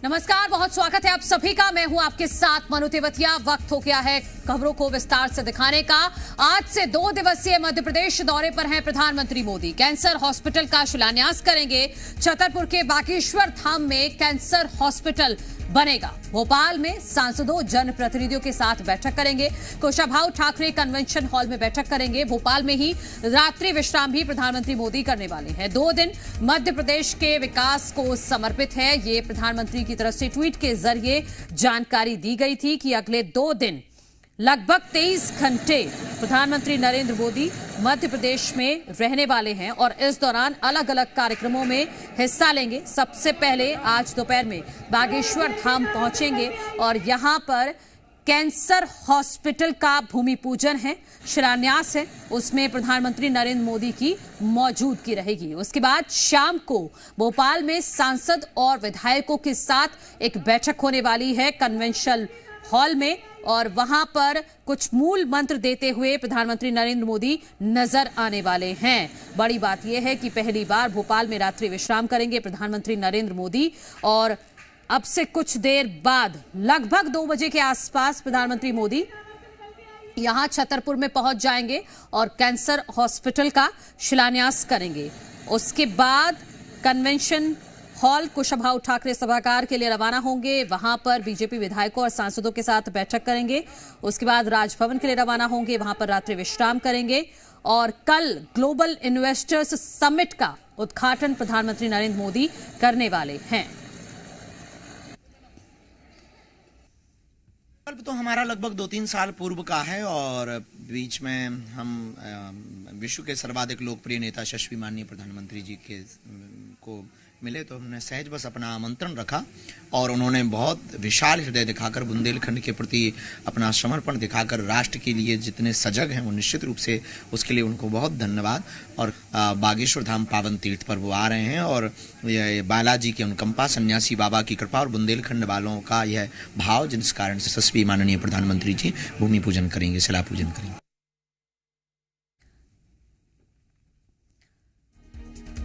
नमस्कार, बहुत स्वागत है आप सभी का। मैं हूं आपके साथ मनु तेवतिया। वक्त हो गया है खबरों को विस्तार से दिखाने का। आज से 2 दिवसीय मध्य प्रदेश दौरे पर हैं प्रधानमंत्री मोदी। कैंसर हॉस्पिटल का शिलान्यास करेंगे। छतरपुर के बागेश्वर धाम में कैंसर हॉस्पिटल बनेगा। भोपाल में सांसदों जनप्रतिनिधियों के साथ बैठक करेंगे। कुशाभाऊ ठाकरे कन्वेंशन हॉल में बैठक करेंगे। भोपाल में ही रात्रि विश्राम भी प्रधानमंत्री मोदी करने वाले हैं। 2 दिन मध्य प्रदेश के विकास को समर्पित है। ये प्रधानमंत्री की तरफ से ट्वीट के जरिए जानकारी दी गई थी कि अगले 2 दिन लगभग 23 घंटे प्रधानमंत्री नरेंद्र मोदी मध्य प्रदेश में रहने वाले हैं और इस दौरान अलग अलग कार्यक्रमों में हिस्सा लेंगे। सबसे पहले आज दोपहर में बागेश्वर धाम पहुंचेंगे और यहां पर कैंसर हॉस्पिटल का भूमि पूजन है, शिलान्यास है। उसमें प्रधानमंत्री नरेंद्र मोदी की मौजूदगी रहेगी। उसके बाद शाम को भोपाल में सांसद और विधायकों के साथ एक बैठक होने वाली है कन्वेंशन हॉल में और वहां पर कुछ मूल मंत्र देते हुए प्रधानमंत्री नरेंद्र मोदी नजर आने वाले हैं। बड़ी बात यह है कि पहली बार भोपाल में रात्रि विश्राम करेंगे प्रधानमंत्री नरेंद्र मोदी और अब से कुछ देर बाद लगभग 2 बजे के आसपास प्रधानमंत्री मोदी यहां छतरपुर में पहुंच जाएंगे और कैंसर हॉस्पिटल का शिलान्यास करेंगे। उसके बाद कन्वेंशन हॉल कुशाभाऊ ठाकरे सभागार के लिए रवाना होंगे। वहां पर बीजेपी विधायकों और सांसदों के साथ बैठक करेंगे। उसके बाद राजभवन के लिए रवाना होंगे। वहां पर रात्रि विश्राम करेंगे और कल ग्लोबल इन्वेस्टर्स समिट का उद्घाटन प्रधानमंत्री नरेंद्र मोदी करने वाले हैं। तो हमारा लगभग 2-3 साल पूर्व का है और बीच में हम विश्व के सर्वाधिक लोकप्रिय नेता यशस्वी माननीय प्रधानमंत्री जी को मिले तो हमने सहज बस अपना आमंत्रण रखा और उन्होंने बहुत विशाल हृदय दिखाकर बुंदेलखंड के प्रति अपना समर्पण दिखाकर राष्ट्र के लिए जितने सजग हैं वो निश्चित रूप से उसके लिए उनको बहुत धन्यवाद। और बागेश्वर धाम पावन तीर्थ पर वो आ रहे हैं और ये बालाजी की अनुकंपा, सन्यासी बाबा की कृपा और बुंदेलखंड वालों का यह भाव जिस कारण से यशस्वी माननीय प्रधानमंत्री जी भूमि पूजन करेंगे, शिला पूजन करेंगे।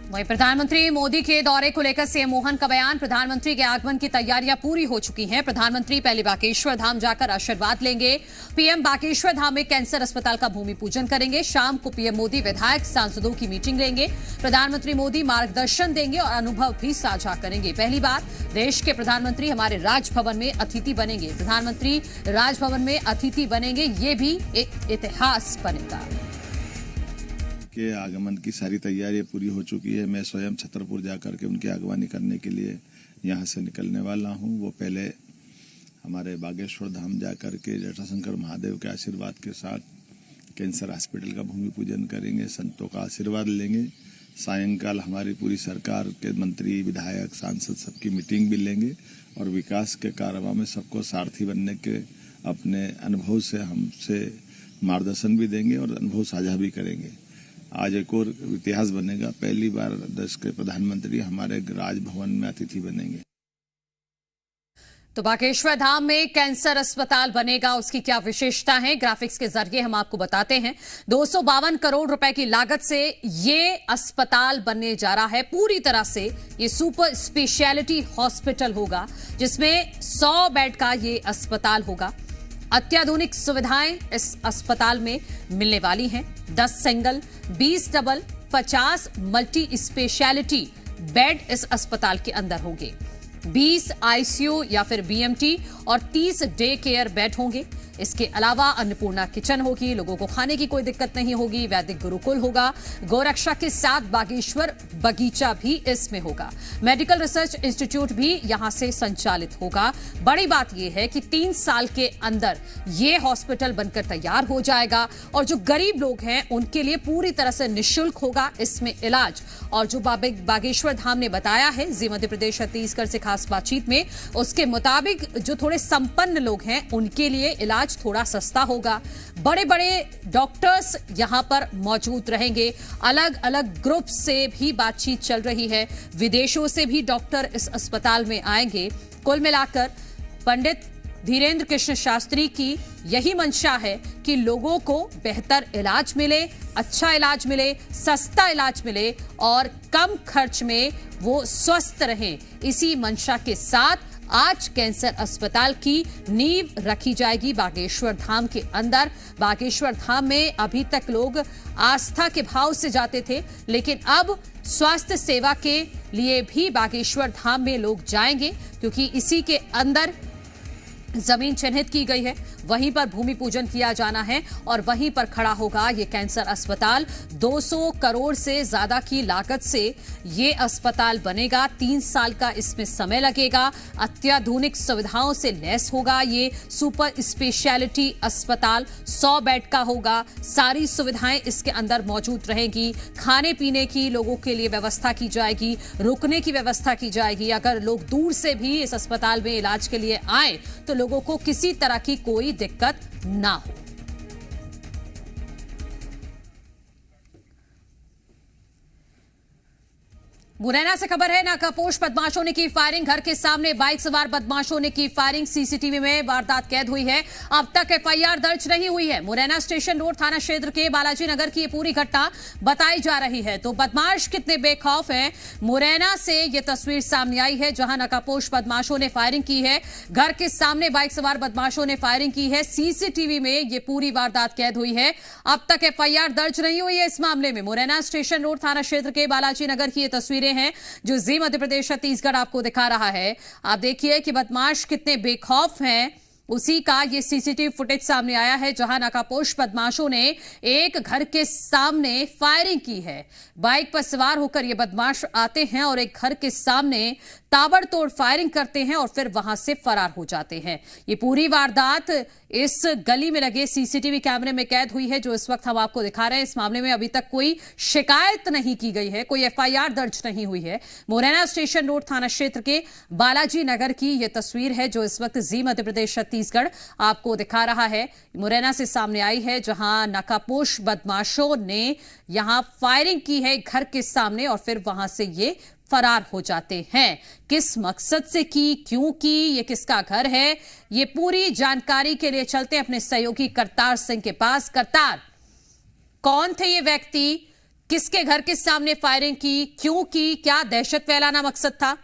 वहीं प्रधानमंत्री मोदी के दौरे को लेकर सीएम मोहन का बयान। प्रधानमंत्री के आगमन की तैयारियां पूरी हो चुकी हैं। प्रधानमंत्री पहले बागेश्वर धाम जाकर आशीर्वाद लेंगे। पीएम बागेश्वर धाम में कैंसर अस्पताल का भूमि पूजन करेंगे। शाम को पीएम मोदी विधायक सांसदों की मीटिंग लेंगे। प्रधानमंत्री मोदी मार्गदर्शन देंगे और अनुभव भी साझा करेंगे। पहली बार देश के प्रधानमंत्री हमारे राजभवन में अतिथि बनेंगे। प्रधानमंत्री राजभवन में अतिथि बनेंगे, ये भी एक इतिहास बनेगा। के आगमन की सारी तैयारियां पूरी हो चुकी है। मैं स्वयं छतरपुर जाकर के उनकी अगवानी करने के लिए यहां से निकलने वाला हूं। वो पहले हमारे बागेश्वर धाम जाकर के जटाशंकर महादेव के आशीर्वाद के साथ कैंसर हॉस्पिटल का भूमि पूजन करेंगे, संतों का आशीर्वाद लेंगे। सायंकाल हमारी पूरी सरकार के मंत्री, विधायक, सांसद सबकी मीटिंग भी लेंगे और विकास के कार्यक्रमों में सबको सारथी बनने के अपने अनुभव से हमसे मार्गदर्शन भी देंगे और अनुभव साझा भी करेंगे। आज एक और इतिहास बनेगा, पहली बार देश के प्रधानमंत्री हमारे राजभवन में अतिथि बनेंगे। तो बागेश्वर धाम में कैंसर अस्पताल बनेगा, उसकी क्या विशेषता है, ग्राफिक्स के जरिए हम आपको बताते हैं। 252 करोड़ रुपए की लागत से ये अस्पताल बनने जा रहा है। पूरी तरह से ये सुपर स्पेशलिटी हॉस्पिटल होगा जिसमें 100 बेड का ये अस्पताल होगा। अत्याधुनिक सुविधाएं इस अस्पताल में मिलने वाली हैं। 10 single, 20 double, 50 multi speciality bed इस अस्पताल के अंदर होंगे। 20 आईसीयू या फिर बीएमटी और 30 डे केयर बेड होंगे। इसके अलावा अन्नपूर्णा किचन होगी, लोगों को खाने की कोई दिक्कत नहीं होगी। वैदिक गुरुकुल होगा, गोरक्षा के साथ बागेश्वर बगीचा भी इसमें होगा। मेडिकल रिसर्च इंस्टीट्यूट भी यहां से संचालित होगा। बड़ी बात यह है कि 3 साल के अंदर यह हॉस्पिटल बनकर तैयार हो जाएगा और जो गरीब लोग हैं उनके लिए पूरी तरह से निःशुल्क होगा इसमें इलाज। और जो बागेश्वर धाम ने बताया है जी मध्य प्रदेश छत्तीसगढ़ से खास बातचीत में, उसके मुताबिक जो थोड़े संपन्न लोग हैं उनके लिए इलाज थोड़ा सस्ता होगा। बड़े बड़े डॉक्टर्स यहां पर मौजूद रहेंगे। अलग अलग ग्रुप से भी बातचीत चल रही है, विदेशों से भी डॉक्टर इस अस्पताल में आएंगे। कुल मिलाकर पंडित धीरेन्द्र कृष्ण शास्त्री की यही मंशा है कि लोगों को बेहतर इलाज मिले, अच्छा इलाज मिले, सस्ता इलाज मिले और कम खर्च में वो स्वस्थ रहें। इसी मंशा के साथ आज कैंसर अस्पताल की नींव रखी जाएगी बागेश्वर धाम के अंदर। बागेश्वर धाम में अभी तक लोग आस्था के भाव से जाते थे, लेकिन अब स्वास्थ्य सेवा के लिए भी बागेश्वर धाम में लोग जाएंगे, क्योंकि इसी के अंदर जमीन चिन्हित की गई है, वहीं पर भूमि पूजन किया जाना है और वहीं पर खड़ा होगा ये कैंसर अस्पताल। 200 करोड़ से ज्यादा की लागत से ये अस्पताल बनेगा। 3 साल का इसमें समय लगेगा। अत्याधुनिक सुविधाओं से लैस होगा ये सुपर स्पेशलिटी अस्पताल। 100 बेड का होगा। सारी सुविधाएं इसके अंदर मौजूद रहेंगी। खाने पीने की लोगों के लिए व्यवस्था की जाएगी, रुकने की व्यवस्था की जाएगी। अगर लोग दूर से भी इस अस्पताल में इलाज के लिए आए तो लोगों को किसी तरह की कोई दिक्कत ना हो। मुरैना से खबर है, नाकापोश बदमाशों ने की फायरिंग। घर के सामने बाइक सवार बदमाशों ने की फायरिंग। सीसीटीवी में वारदात कैद हुई है। अब तक एफआईआर दर्ज नहीं हुई है। मुरैना स्टेशन रोड थाना क्षेत्र के बालाजी नगर की ये पूरी घटना बताई जा रही है। तो बदमाश कितने बेखौफ हैं, मुरैना से ये तस्वीर सामने आई है, जहां नाकापोश बदमाशों ने फायरिंग की है। घर के सामने बाइक सवार बदमाशों ने फायरिंग की है। सीसीटीवी में ये पूरी वारदात कैद हुई है। अब तक एफआईआर दर्ज नहीं हुई है इस मामले में। मुरैना स्टेशन रोड थाना क्षेत्र के बालाजी नगर की ये तस्वीरें हैं जो जी मध्य प्रदेश छत्तीसगढ़ आपको दिखा रहा है। आप देखिए कि बदमाश कितने बेखौफ हैं, उसी का ये सीसीटीवी फुटेज सामने आया है, जहां नाकापोश बदमाशों ने एक घर के सामने फायरिंग की है। बाइक पर सवार होकर ये बदमाश आते हैं और एक घर के सामने ताबड़तोड़ फायरिंग करते हैं और फिर वहां से फरार हो जाते हैं। ये पूरी वारदात इस गली में लगे सीसीटीवी कैमरे में कैद हुई है, जो इस वक्त हम आपको दिखा रहे हैं। इस मामले में अभी तक कोई शिकायत नहीं की गई है, कोई एफआईआर दर्ज नहीं हुई है। मुरैना स्टेशन रोड थाना क्षेत्र के बालाजी नगर की यह तस्वीर है, जो इस वक्त जी मध्य प्रदेश छत्तीसगढ़ आपको दिखा रहा है। मुरैना से सामने आई है, जहां नाकापोश बदमाशों ने यहां फायरिंग की है घर के सामने और फिर वहां से ये फरार हो जाते हैं। किस मकसद से की, क्यों की, ये किसका घर है, ये पूरी जानकारी के लिए चलते हैं अपने सहयोगी करतार सिंह के पास। करतार, कौन थे ये व्यक्ति, किसके घर के सामने फायरिंग की, क्यों की, क्या दहशत फैलाना मकसद था?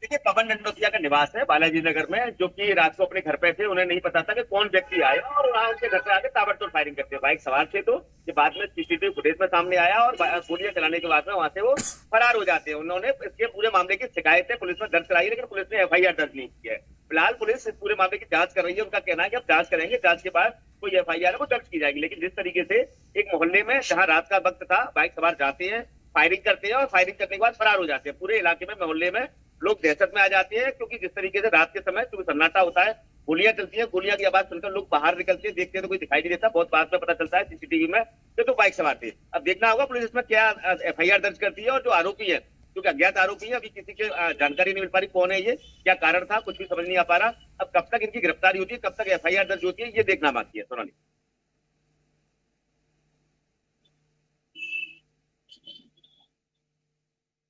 देखिए, पवन डंडोतिया का निवास है बालाजी नगर में, जो कि रात को अपने घर पे थे। उन्हें नहीं पता था कि कौन व्यक्ति आया और वहां उनके घर से आके ताबड़तोड़ फायरिंग करते हैं। बाइक सवार थे, तो ये बाद में सीसीटीवी फुटेज में सामने आया और गोलियां चलाने के बाद में वहां से वो फरार हो जाते हैं। उन्होंने इसके पूरे मामले की शिकायत पुलिस में दर्ज कराई, लेकिन पुलिस ने एफआईआर दर्ज नहीं की है। फिलहाल पुलिस इस पूरे मामले की जांच कर रही है। उनका कहना है कि अब जांच करेंगे, जांच के बाद कोई एफआईआर है वो दर्ज की जाएगी। लेकिन जिस तरीके से एक मोहल्ले में जहां रात का वक्त था, बाइक सवार जाते हैं, फायरिंग करते हैं और फायरिंग करने के बाद फरार हो जाते हैं, पूरे इलाके में, मोहल्ले में लोग दहशत में आ जाते हैं। क्योंकि जिस तरीके से रात के समय क्योंकि सन्नाटा होता है, गोलियां चलती हैं, गोलियां की आवाज सुनकर लोग बाहर निकलते हैं, देखते हैं तो कोई दिखाई नहीं देता। बहुत बाद में पता चलता है सीसीटीवी में तो बाइक सवार थे। अब देखना होगा पुलिस इसमें क्या एफआईआर दर्ज करती है और जो आरोपी है, क्योंकि अज्ञात आरोपी है, अभी किसी के जानकारी नहीं मिल पा रही कौन है ये, क्या कारण था, कुछ भी समझ नहीं आ पा रहा। अब कब तक इनकी गिरफ्तारी होती है, कब तक एफआईआर दर्ज होती है, ये देखना बाकी है। सोनाली,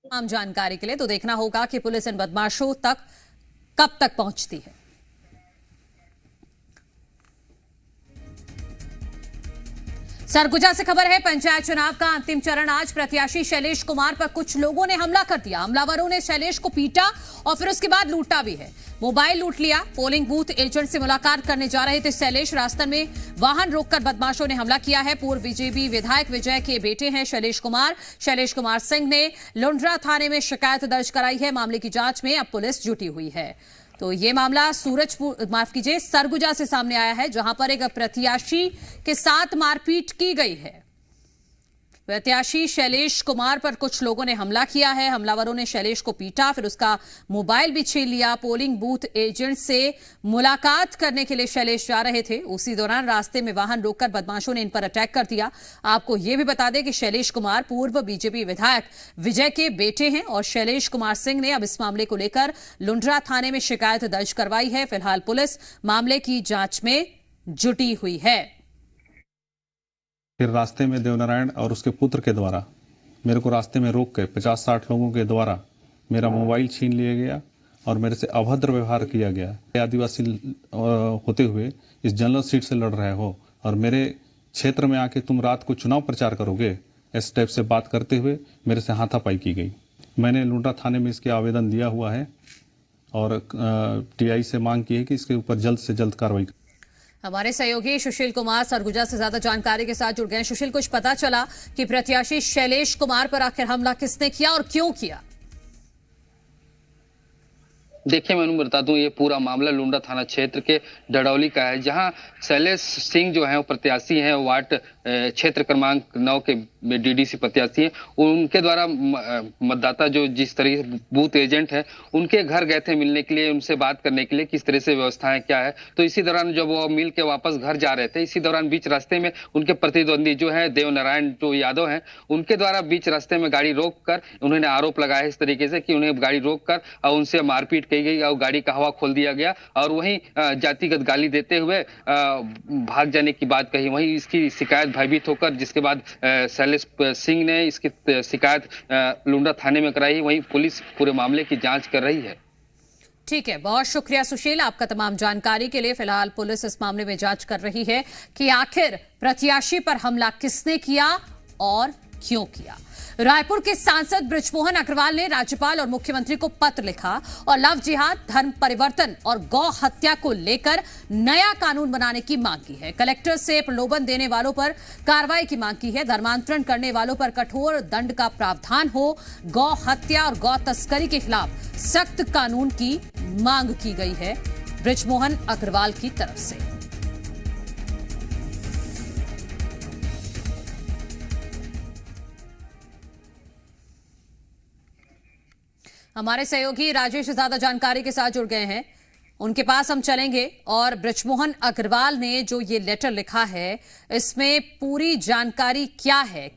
आम जानकारी के लिए तो देखना होगा कि पुलिस इन बदमाशों तक कब तक पहुंचती है। सरगुजा से खबर है, पंचायत चुनाव का अंतिम चरण आज। प्रत्याशी शैलेश कुमार पर कुछ लोगों ने हमला कर दिया। हमलावरों ने शैलेश को पीटा और फिर उसके बाद लूटा भी है। मोबाइल लूट लिया। पोलिंग बूथ एजेंट से मुलाकात करने जा रहे थे शैलेश। रास्ते में वाहन रोककर बदमाशों ने हमला किया है। पूर्व बीजेपी विधायक विजय के बेटे हैं शैलेश कुमार सिंह ने लुंड्रा थाने में शिकायत दर्ज कराई है। मामले की जांच में अब पुलिस जुटी हुई है। तो ये मामला सरगुजा से सामने आया है, जहां पर एक प्रत्याशी के साथ मारपीट की गई है। प्रत्याशी शैलेश कुमार पर कुछ लोगों ने हमला किया है। हमलावरों ने शैलेश को पीटा, फिर उसका मोबाइल भी छीन लिया। पोलिंग बूथ एजेंट से मुलाकात करने के लिए शैलेश जा रहे थे। उसी दौरान रास्ते में वाहन रोककर बदमाशों ने इन पर अटैक कर दिया। आपको यह भी बता दें कि शैलेश कुमार पूर्व बीजेपी विधायक विजय के बेटे हैं और शैलेश कुमार सिंह ने अब इस मामले को लेकर लुंड्रा थाने में शिकायत दर्ज करवाई है। फिलहाल पुलिस मामले की जांच में जुटी हुई है। फिर रास्ते में देवनारायण और उसके पुत्र के द्वारा मेरे को रास्ते में रोक के 50-60 लोगों के द्वारा मेरा मोबाइल छीन लिया गया और मेरे से अभद्र व्यवहार किया गया। आदिवासी होते हुए इस जनरल सीट से लड़ रहे हो और मेरे क्षेत्र में आके तुम रात को चुनाव प्रचार करोगे, इस टाइप से बात करते हुए मेरे से हाथापाई की गई। मैंने लुंड्रा थाने में इसके आवेदन दिया हुआ है और टीआई से मांग की है कि इसके ऊपर जल्द से जल्द कार्रवाई। हमारे सहयोगी सुशील कुमार सरगुजा से ज्यादा जानकारी के साथ जुड़ गए। सुशील, कुछ पता चला कि प्रत्याशी शैलेश कुमार पर आखिर हमला किसने किया और क्यों किया? देखिए, मैं बता दूं, ये पूरा मामला लुंडा थाना क्षेत्र के डडौली का है, जहां शैलेश सिंह जो है वो प्रत्याशी हैं, वार्ड क्षेत्र क्रमांक 9 के डीडीसी प्रत्याशी हैं। उनके द्वारा मतदाता जो जिस तरीके से बूथ एजेंट है, उनके घर गए थे मिलने के लिए, उनसे बात करने के लिए किस तरह से व्यवस्थाएं क्या है। तो इसी दौरान जब वो मिल के वापस घर जा रहे थे, इसी दौरान बीच रास्ते में उनके प्रतिद्वंदी जो है देवनारायण जो यादव हैं, उनके द्वारा बीच रास्ते में गाड़ी रोक कर उन्होंने आरोप लगाया इस तरीके से कि उन्हें गाड़ी रोक कर और उनसे मारपीट की गई और गाड़ी का हवा खोल दिया गया और वहीं जातिगत गाली देते हुए भाग जाने की बात कही। वहीं इसकी शिकायत भयभीत होकर जिसके बाद शैलेश सिंह ने इसकी शिकायत लुंडा थाने में कराई। वहीं पुलिस पूरे मामले की जांच कर रही है। ठीक है, बहुत शुक्रिया सुशील आपका तमाम जानकारी के लिए। फिलहाल पुलिस इस मामले में जांच कर रही है कि आखिर प्रत्याशी पर हमला किसने किया और क्यों किया। रायपुर के सांसद बृजमोहन अग्रवाल ने राज्यपाल और मुख्यमंत्री को पत्र लिखा और लव जिहाद, धर्म परिवर्तन और गौ हत्या को लेकर नया कानून बनाने की मांग की है। कलेक्टर से प्रलोभन देने वालों पर कार्रवाई की मांग की है। धर्मांतरण करने वालों पर कठोर दंड का प्रावधान हो। गौ हत्या और गौ तस्करी के खिलाफ सख्त कानून की मांग की गई है बृजमोहन अग्रवाल की तरफ से। हमारे सहयोगी राजेश ज्यादा जानकारी के साथ जुड़ गए हैं, उनके पास हम चलेंगे। और बृजमोहन अग्रवाल ने जो ये लेटर लिखा है, इसमें पूरी जानकारी क्या है,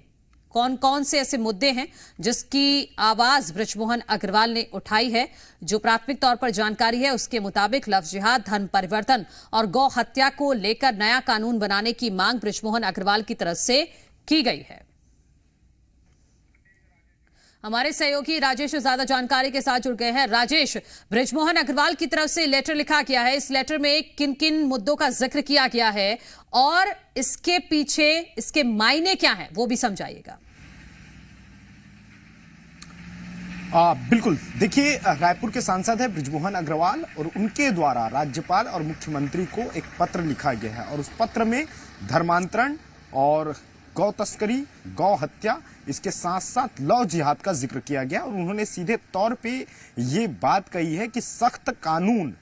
कौन कौन से ऐसे मुद्दे हैं जिसकी आवाज बृजमोहन अग्रवाल ने उठाई है? जो प्राथमिक तौर पर जानकारी है उसके मुताबिक लव जिहाद, धर्म परिवर्तन और गौ हत्या को लेकर नया कानून बनाने की मांग बृजमोहन अग्रवाल की तरफ से की गई है। हमारे सहयोगी राजेश ज्यादा जानकारी के साथ जुड़ गए हैं। राजेश, बृजमोहन अग्रवाल की तरफ से लेटर लिखा गया है, इस लेटर में किन किन मुद्दों का जिक्र किया गया है और इसके पीछे इसके मायने क्या हैं, वो भी समझाइएगा। बिल्कुल, देखिए, रायपुर के सांसद है बृजमोहन अग्रवाल और उनके द्वारा राज्यपाल और मुख्यमंत्री को एक पत्र लिखा गया है और उस पत्र में धर्मांतरण और गौ तस्करी, गौ हत्या, इसके साथ साथ लव जिहाद का जिक्र किया गया और उन्होंने सीधे तौर पे ये बात कही है कि सख्त कानून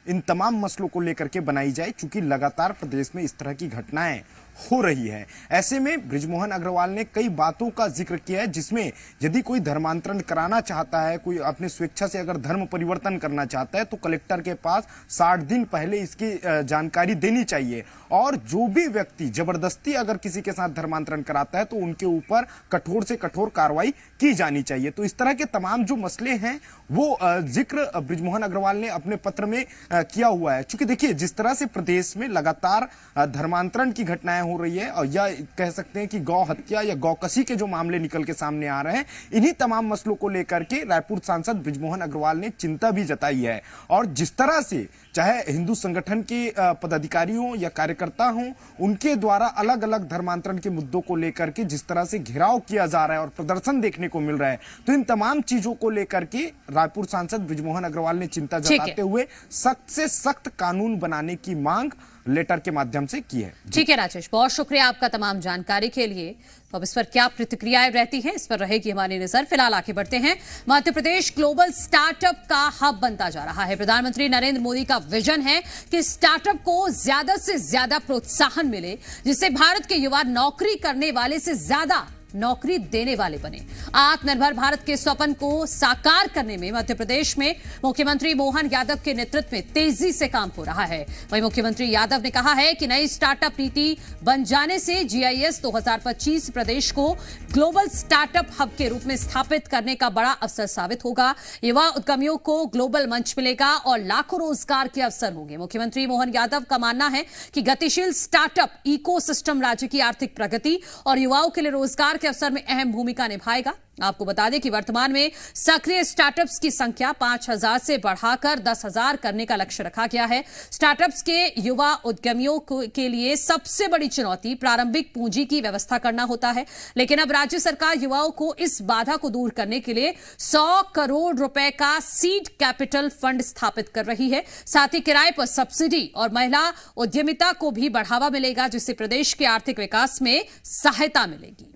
इन तमाम मसलों को लेकर के बनाई जाए, चूंकि लगातार प्रदेश में इस तरह की घटनाएं हो रही है। ऐसे में बृजमोहन अग्रवाल ने कई बातों का जिक्र किया है, जिसमें यदि कोई धर्मांतरण कराना चाहता है, कोई अपने स्वेच्छा से अगर धर्म परिवर्तन करना चाहता है, तो कलेक्टर के पास 60 दिन पहले इसकी जानकारी देनी चाहिए और जो भी व्यक्ति जबरदस्ती अगर किसी के साथ धर्मांतरण कराता है तो उनके ऊपर कठोर से कठोर कार्रवाई की जानी चाहिए। तो इस तरह के तमाम जो मसले हैं वो जिक्र बृजमोहन अग्रवाल ने अपने पत्र में किया हुआ है। चूंकि देखिए, जिस तरह से प्रदेश में लगातार धर्मांतरण की घटनाएं हो रही है और या कह सकते हैं कि गौ हत्या या गौकसी के जो मामले निकल के सामने आ रहे हैं, इन्हीं तमाम मसलों को लेकर के रायपुर सांसद बृजमोहन अग्रवाल ने चिंता भी जताई है। और जिस तरह से चाहे हिंदू संगठन के पदाधिकारियों या कार्यकर्ता हों, उनके द्वारा अलग अलग धर्मांतरण के मुद्दों को लेकर के जिस तरह से घेराव किया जा रहा है और प्रदर्शन देखने को मिल रहा है, तो इन तमाम चीजों को लेकर के रायपुर सांसद बृजमोहन अग्रवाल ने चिंता जताते हुए सख्त से सख्त कानून बनाने की मांग लेटर के माध्यम से की है। ठीक है राजेश, बहुत शुक्रिया आपका तमाम जानकारी के लिए। तो अब इस पर क्या प्रतिक्रियाएं रहती हैं, इस पर रहेगी हमारी नजर। फिलहाल आगे बढ़ते हैं। मध्य प्रदेश ग्लोबल स्टार्टअप का हब बनता जा रहा है। प्रधानमंत्री नरेंद्र मोदी का विजन है कि स्टार्टअप को ज्यादा से ज्यादा प्रोत्साहन मिले, जिससे भारत के युवा नौकरी करने वाले से ज्यादा नौकरी देने वाले बने। आत्मनिर्भर भारत के स्वप्न को साकार करने में मध्य प्रदेश में मुख्यमंत्री मोहन यादव के नेतृत्व में तेजी से काम हो रहा है। वहीं मुख्यमंत्री यादव ने कहा है कि नई स्टार्टअप नीति बन जाने से GIS 2025 प्रदेश को ग्लोबल स्टार्टअप हब के रूप में स्थापित करने का बड़ा अवसर साबित होगा। युवा उद्यमियों को ग्लोबल मंच मिलेगा और लाखों रोजगार के अवसर होंगे। मुख्यमंत्री मोहन यादव का मानना है कि गतिशील स्टार्टअप इकोसिस्टम राज्य की आर्थिक प्रगति और युवाओं के लिए रोजगार के अवसर में अहम भूमिका निभाएगा। आपको बता दें कि वर्तमान में सक्रिय स्टार्टअप्स की संख्या 5,000 से बढ़ाकर 10,000 करने का लक्ष्य रखा गया है। स्टार्टअप्स के युवा उद्यमियों के लिए सबसे बड़ी चुनौती प्रारंभिक पूंजी की व्यवस्था करना होता है, लेकिन अब राज्य सरकार युवाओं को इस बाधा को दूर करने के लिए 100 करोड़ रुपए का सीड कैपिटल फंड स्थापित कर रही है। साथ ही किराए पर सब्सिडी और महिला उद्यमिता को भी बढ़ावा मिलेगा, जिससे प्रदेश के आर्थिक विकास में सहायता मिलेगी।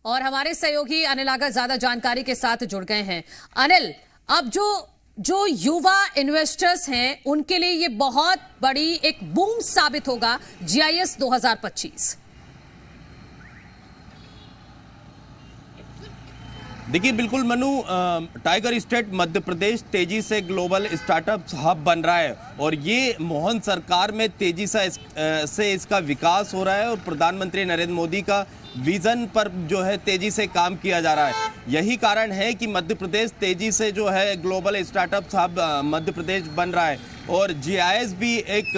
और हमारे सहयोगी अनिल आगर ज्यादा जानकारी के साथ जुड़ गए हैं। अनिल, अब जो युवा इन्वेस्टर्स हैं उनके लिए ये बहुत बड़ी एक बूम साबित होगा GIS 2025। देखिए बिल्कुल मनु, टाइगर स्टेट मध्य प्रदेश तेजी से ग्लोबल स्टार्टअप हब बन रहा है और ये मोहन सरकार में तेजी से इसका विकास हो रहा है और प्रधानमंत्री नरेंद्र मोदी का विजन पर जो है तेजी से काम किया जा रहा है। यही कारण है कि मध्य प्रदेश तेजी से जो है global startup hub Madhya Pradesh बन रहा है और GIS भी एक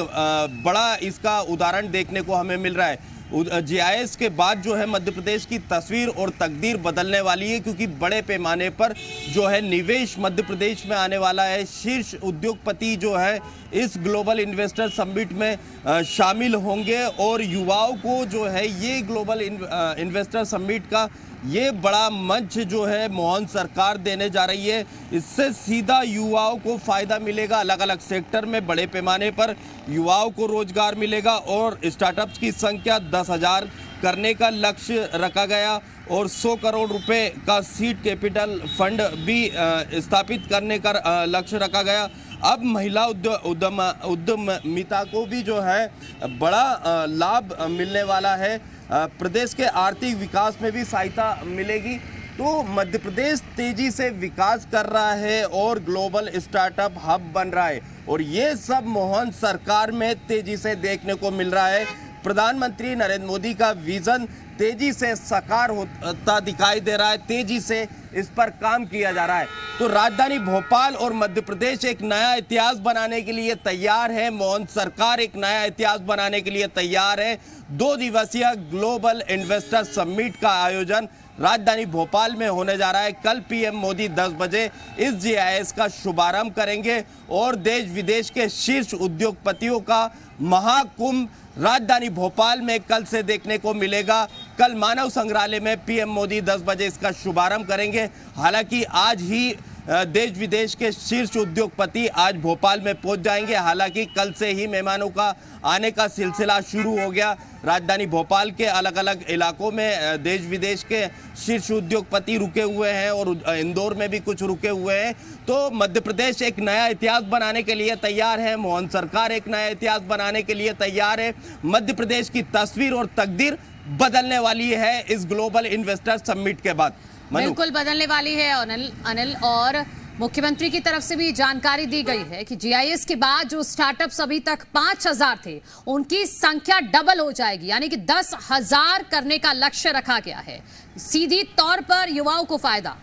बड़ा इसका उदाहरण देखने को हमें मिल रहा है। GIS के बाद जो है मध्य प्रदेश की तस्वीर और तकदीर बदलने वाली है, क्योंकि बड़े पैमाने पर जो है निवेश मध्य प्रदेश में आने वाला है। शीर्ष उद्योगपति जो है इस ग्लोबल इन्वेस्टर समिट में शामिल होंगे और युवाओं को जो है ये ग्लोबल इन्वेस्टर समिट का ये बड़ा मंच जो है मोहन सरकार देने जा रही है। इससे सीधा युवाओं को फायदा मिलेगा। अलग अलग सेक्टर में बड़े पैमाने पर युवाओं को रोजगार मिलेगा और स्टार्टअप्स की संख्या 10,000 करने का लक्ष्य रखा गया और 100 करोड़ रुपए का सीड कैपिटल फंड भी स्थापित करने का लक्ष्य रखा गया। अब महिला उद्यमिता को भी जो है बड़ा लाभ मिलने वाला है। प्रदेश के आर्थिक विकास में भी सहायता मिलेगी। तो मध्य प्रदेश तेजी से विकास कर रहा है और ग्लोबल स्टार्टअप हब बन रहा है और ये सब मोहन सरकार में तेजी से देखने को मिल रहा है। प्रधानमंत्री नरेंद्र मोदी का विजन तेजी से साकार होता दिखाई दे रहा है, तेजी से इस पर काम किया जा रहा है। तो राजधानी भोपाल और मध्य प्रदेश एक नया इतिहास बनाने के लिए तैयार है। मोहन सरकार एक नया इतिहास बनाने के लिए तैयार है। 2 दिवसीय ग्लोबल इन्वेस्टर समिट का आयोजन राजधानी भोपाल में होने जा रहा है। कल PM मोदी 10 बजे इस GIS का शुभारंभ करेंगे और देश विदेश के शीर्ष उद्योगपतियों का महाकुंभ राजधानी भोपाल में कल से देखने को मिलेगा। कल मानव संग्रहालय में PM मोदी 10 बजे इसका शुभारंभ करेंगे। हालांकि आज ही देश विदेश के शीर्ष उद्योगपति आज भोपाल में पहुंच जाएंगे। हालांकि कल से ही मेहमानों का आने का सिलसिला शुरू हो गया। राजधानी भोपाल के अलग अलग इलाकों में देश विदेश के शीर्ष उद्योगपति रुके हुए हैं और इंदौर में भी कुछ रुके हुए हैं। तो मध्य प्रदेश एक नया इतिहास बनाने के लिए तैयार है। मोहन सरकार एक नया इतिहास बनाने के लिए तैयार है। मध्य प्रदेश की तस्वीर और तकदीर बदलने वाली है इस ग्लोबल इन्वेस्टर समिट के बाद। बिल्कुल बदलने वाली है अनिल, और मुख्यमंत्री की तरफ से भी जानकारी दी गई है कि GIS के बाद जो स्टार्टअप्स अभी तक 5,000 थे उनकी संख्या डबल हो जाएगी, यानी कि 10,000 करने का लक्ष्य रखा गया है। सीधी तौर पर युवाओं को फायदा।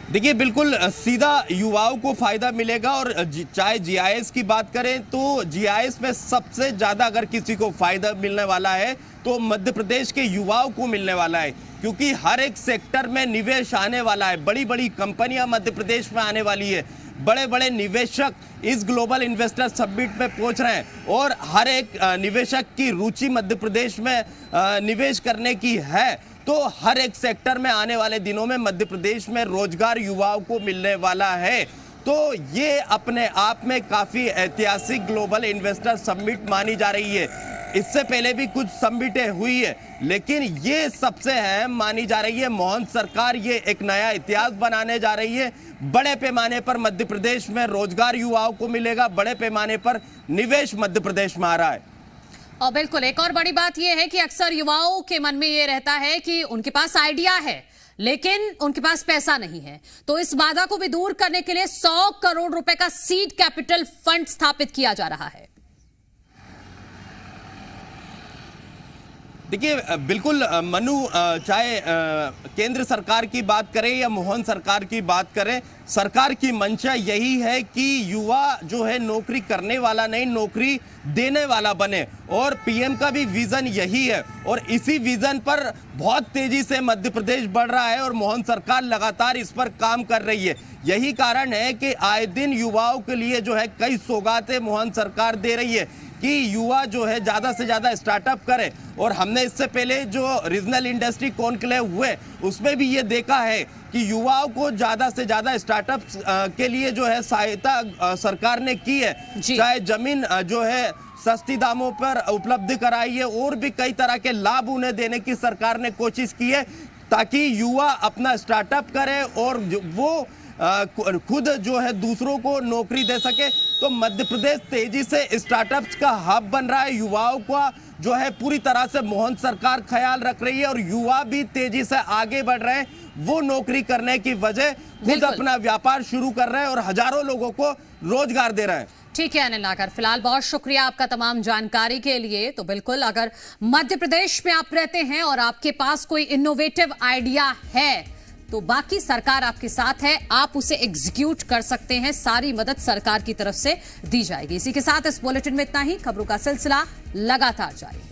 देखिए बिल्कुल सीधा युवाओं को फायदा मिलेगा और चाहे GIS की बात करें तो GIS में सबसे ज्यादा अगर किसी को फायदा मिलने वाला है तो मध्य प्रदेश के युवाओं को मिलने वाला है, क्योंकि हर एक सेक्टर में निवेश आने वाला है। बड़ी बड़ी कंपनियां मध्य प्रदेश में आने वाली है। बड़े बड़े निवेशक इस ग्लोबल इन्वेस्टर समिट में पहुंच रहे हैं और हर एक निवेशक की रुचि मध्य प्रदेश में निवेश करने की है। तो हर एक सेक्टर में आने वाले दिनों में मध्य प्रदेश में रोजगार युवाओं को मिलने वाला है। तो ये अपने आप में काफी ऐतिहासिक ग्लोबल इन्वेस्टर समिट मानी जा रही है। इससे पहले भी कुछ समिटें हुई है, लेकिन ये सबसे अहम मानी जा रही है। मोहन सरकार ये एक नया इतिहास बनाने जा रही है। बड़े पैमाने पर मध्य प्रदेश में रोजगार युवाओं को मिलेगा। बड़े पैमाने पर निवेश मध्य प्रदेश में आ रहा है। और बिल्कुल एक और बड़ी बात यह है कि अक्सर युवाओं के मन में यह रहता है कि उनके पास आइडिया है लेकिन उनके पास पैसा नहीं है। तो इस बाधा को भी दूर करने के लिए 100 करोड़ रुपए का सीड कैपिटल फंड स्थापित किया जा रहा है। देखिए बिल्कुल मनु, चाहे केंद्र सरकार की बात करें या मोहन सरकार की बात करें, सरकार की मंशा यही है कि युवा जो है नौकरी करने वाला नहीं, नौकरी देने वाला बने, और पीएम का भी विजन यही है। और इसी विजन पर बहुत तेजी से मध्य प्रदेश बढ़ रहा है और मोहन सरकार लगातार इस पर काम कर रही है। यही कारण है कि आए दिन युवाओं के लिए जो है कई सौगातें मोहन सरकार दे रही है कि युवा जो है ज़्यादा से ज़्यादा स्टार्टअप करे। और हमने इससे पहले जो रीजनल इंडस्ट्री कॉन्क्लेव हुए उसमें भी ये देखा है कि युवाओं को ज़्यादा से ज़्यादा स्टार्टअप के लिए जो है सहायता सरकार ने की है, चाहे जमीन जो है सस्ती दामों पर उपलब्ध कराई है, और भी कई तरह के लाभ उन्हें देने की सरकार ने कोशिश की है ताकि युवा अपना स्टार्टअप करे और वो खुद जो है दूसरों को नौकरी दे सके। तो मध्य प्रदेश तेजी से स्टार्टअप्स का हब बन रहा है। युवाओं का जो है पूरी तरह से मोहन सरकार ख्याल रख रही है और युवा भी तेजी से आगे बढ़ रहे हैं। वो नौकरी करने की वजह खुद अपना व्यापार शुरू कर रहे हैं और हजारों लोगों को रोजगार दे रहे हैं। ठीक है अनिल नागर, फिलहाल बहुत शुक्रिया आपका तमाम जानकारी के लिए। तो बिल्कुल, अगर मध्य प्रदेश में आप रहते हैं और आपके पास कोई इनोवेटिव आइडिया है तो बाकी सरकार आपके साथ है, आप उसे एग्जीक्यूट कर सकते हैं। सारी मदद सरकार की तरफ से दी जाएगी। इसी के साथ इस बुलेटिन में इतना ही। खबरों का सिलसिला लगातार जारी।